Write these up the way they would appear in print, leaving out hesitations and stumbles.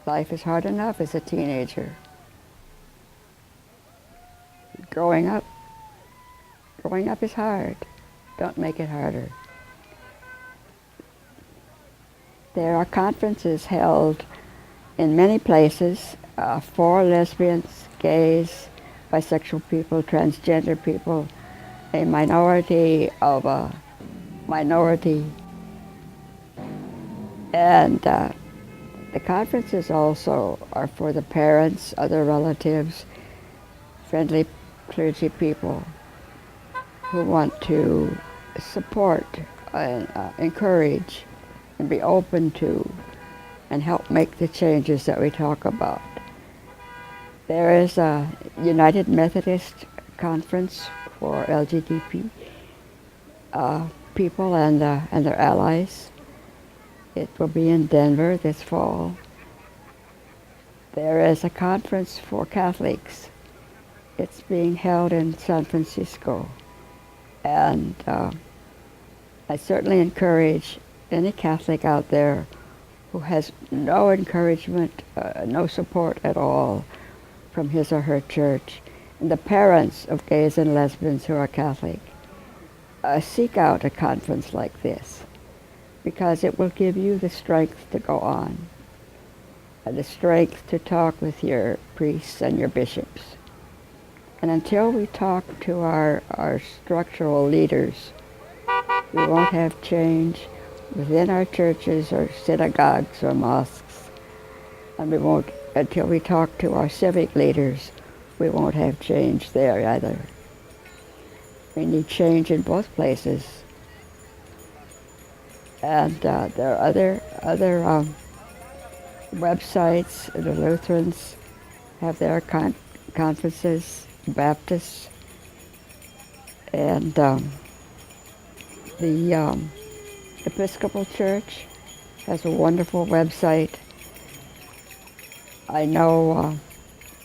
Life is hard enough as a teenager. Growing up, growing up is hard. Don't make it harder. There are conferences held in many places for lesbians, gays, bisexual people, transgender people, a minority of a minority. And the conferences also are for the parents, other relatives, friendly clergy people who want to support and encourage and be open to and help make the changes that we talk about. There is a United Methodist Conference for LGBT people and their allies. It will be in Denver this fall. There is a conference for Catholics. It's being held in San Francisco. And I certainly encourage any Catholic out there who has no encouragement, no support at all from his or her church, and the parents of gays and lesbians who are Catholic, seek out a conference like this, because it will give you the strength to go on, and the strength to talk with your priests and your bishops. And until we talk to our structural leaders, we won't have change within our churches or synagogues or mosques. And we won't, until we talk to our civic leaders, we won't have change there either. We need change in both places. And there are other websites. The Lutherans have their conferences, Baptists, and the Episcopal Church has a wonderful website. I know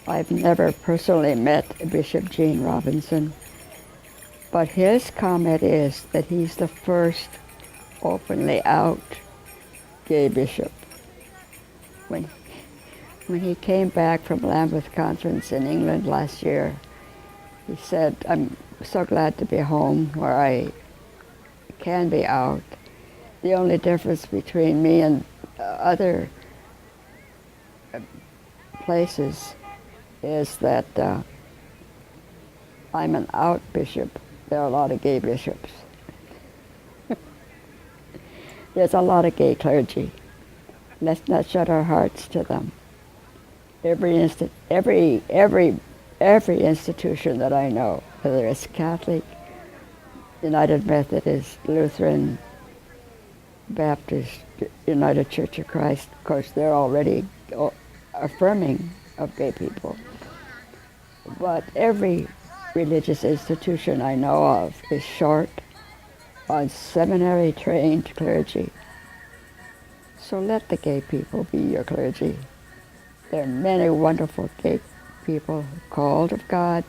I've never personally met Bishop Gene Robinson, but his comment is that he's the first openly out gay bishop. When he came back from Lambeth Conference in England last year, he said, "I'm so glad to be home where I can be out. The only difference between me and other places is that I'm an out bishop. There are a lot of gay bishops. There's a lot of gay clergy. Let's not shut our hearts to them. Every institution that I know, whether it's Catholic, United Methodist, Lutheran, Baptist, United Church of Christ, of course, they're already affirming of gay people. But every religious institution I know of is short on seminary-trained clergy. So let the gay people be your clergy. There are many wonderful gay people called of God,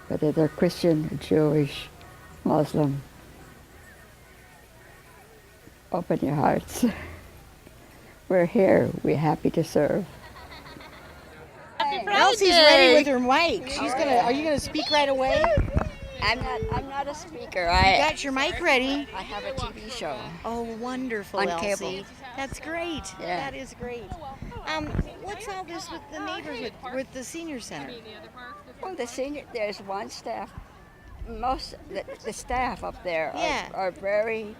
whether they're Christian, Jewish, Muslim. Open your hearts. We're here. We're happy to serve. Elsie's ready with her mic. She's gonna. Are you gonna speak right away? I'm not a speaker. You got your mic ready. I have a TV show. Oh, wonderful, On Elsie. cable. That's great. Yeah. That is great. What's all this with the neighborhood, with the senior center? Well, there's one staff. Most the staff up there Yeah. are very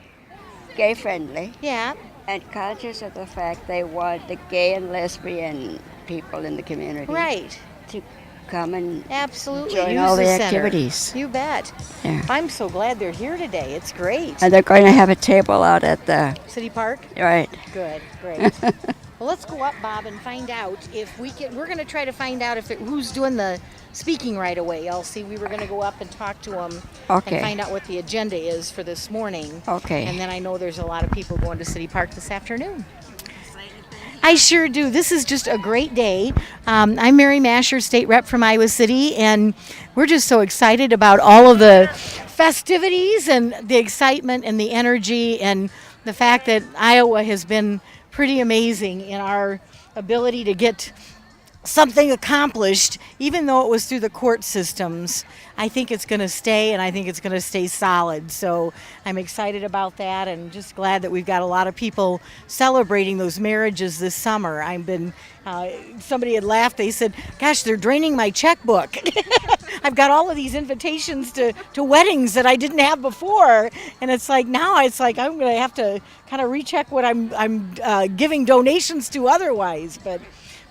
gay friendly Yeah. and conscious of the fact they want the gay and lesbian people in the community Right. to come and Absolutely. join Use all the center. activities. You bet. Yeah. I'm so glad they're here today. It's great. And they're going to have a table out at the City Park. right. Good. Great. Well, let's go up, Bob, and find out if we can. We're going to try to find out who's doing the speaking right away, Elsie. We were going to go up and talk to them Okay. and find out what the agenda is for this morning. Okay. And then I know there's a lot of people going to City Park this afternoon. I sure do. This is just a great day. I'm Mary Masher, state rep from Iowa City, and we're just so excited about all of the festivities and the excitement and the energy and the fact that Iowa has been pretty amazing in our ability to get something accomplished, even though it was through the court systems. I think it's going to stay, and I think it's going to stay solid. So I'm excited about that, and just glad that we've got a lot of people celebrating those marriages this summer. I've been, somebody had laughed. They said, "Gosh, they're draining my checkbook." I've got all of these invitations to weddings that I didn't have before, and it's like now it's like I'm going to have to kind of recheck what I'm giving donations to otherwise, but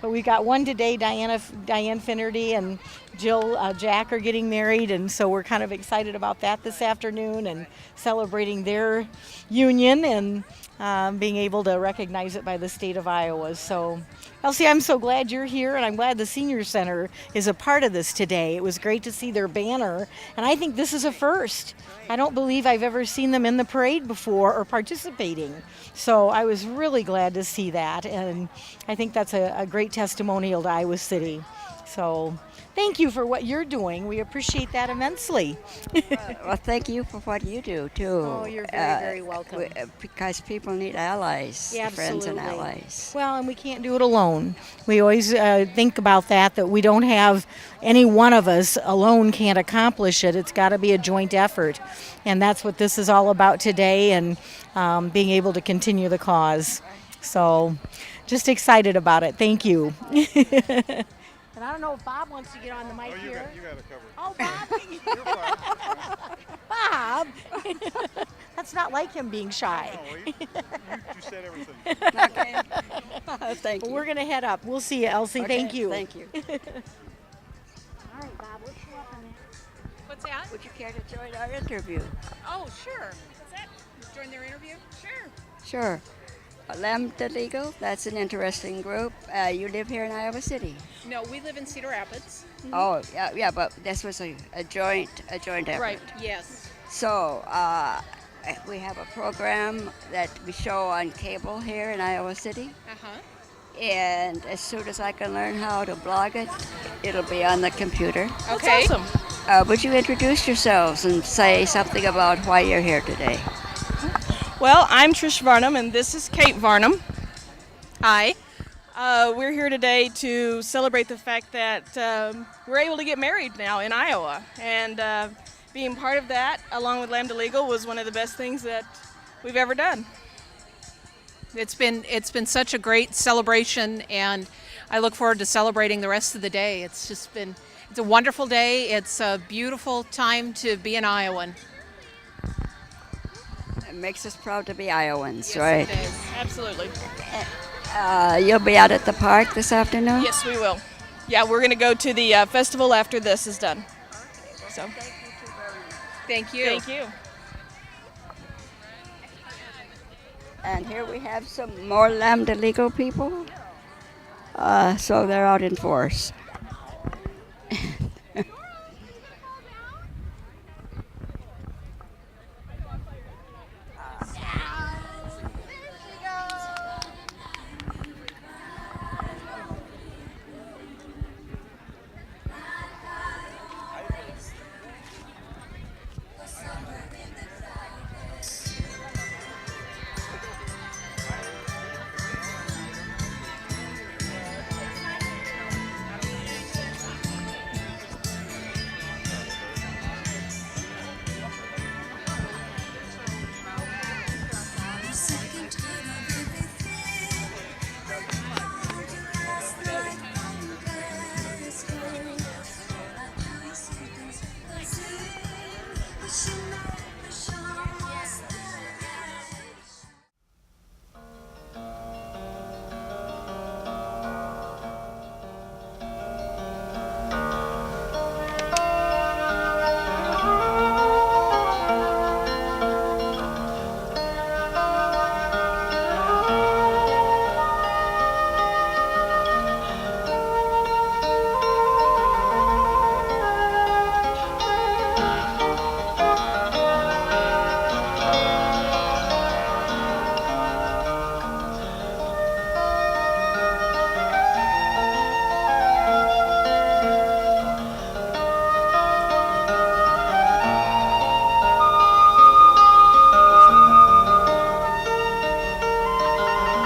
we got one today. Diane Finnerty and Jill Jack are getting married, and so we're kind of excited about that this afternoon and celebrating their union and being able to recognize it by the state of Iowa. So, Elsie, I'm so glad you're here, and I'm glad the Senior Center is a part of this today. It was great to see their banner, and I think this is a first. I don't believe I've ever seen them in the parade before or participating. So I was really glad to see that, and I think that's a great testimonial to Iowa City. So thank you for what you're doing. We appreciate that immensely. Well, thank you for what you do too. Oh, you're very welcome. Because people need allies, Yeah, friends and absolutely. allies. Well, and we can't do it alone. We always think about that we don't have any one of us alone can't accomplish it. It's got to be a joint effort. And that's what this is all about today, and being able to continue the cause. So just excited about it. Thank you. And I don't know if Bob wants to get on the mic here. You got it covered. Oh, Bob. You're fine. Bob. That's not like him being shy. No, you said everything. Okay. Thank Well, you. we're going to head up. We'll see you, Elsie. Okay, Thank you. Thank you. All right, Bob, let's go up on that. What's that? Would you care to join our interview? Oh, sure. What's that? Join their interview? Sure. Sure. Lambda Legal, that's an interesting group. You live here in Iowa City. No, we live in Cedar Rapids. Oh, yeah, but this was a joint effort. Right. Yes. So, we have a program that we show on cable here in Iowa City. And as soon as I can learn how to blog it, it'll be on the computer. Okay. Awesome. Would you introduce yourselves and say something about why you're here today? Well, I'm Trish Varnum, and this is Kate Varnum. Hi. We're here today to celebrate the fact that we're able to get married now in Iowa. And being part of that, along with Lambda Legal, was one of the best things that we've ever done. It's been such a great celebration, and I look forward to celebrating the rest of the day. It's a wonderful day. It's a beautiful time to be an Iowan. It makes us proud to be Iowans, right? It is. Absolutely. You'll be out at the park this afternoon? Yes, we will. Yeah, we're going to go to the festival after this is done. So, Thank you. thank you. And here we have some more Lambda Legal people. So they're out in force.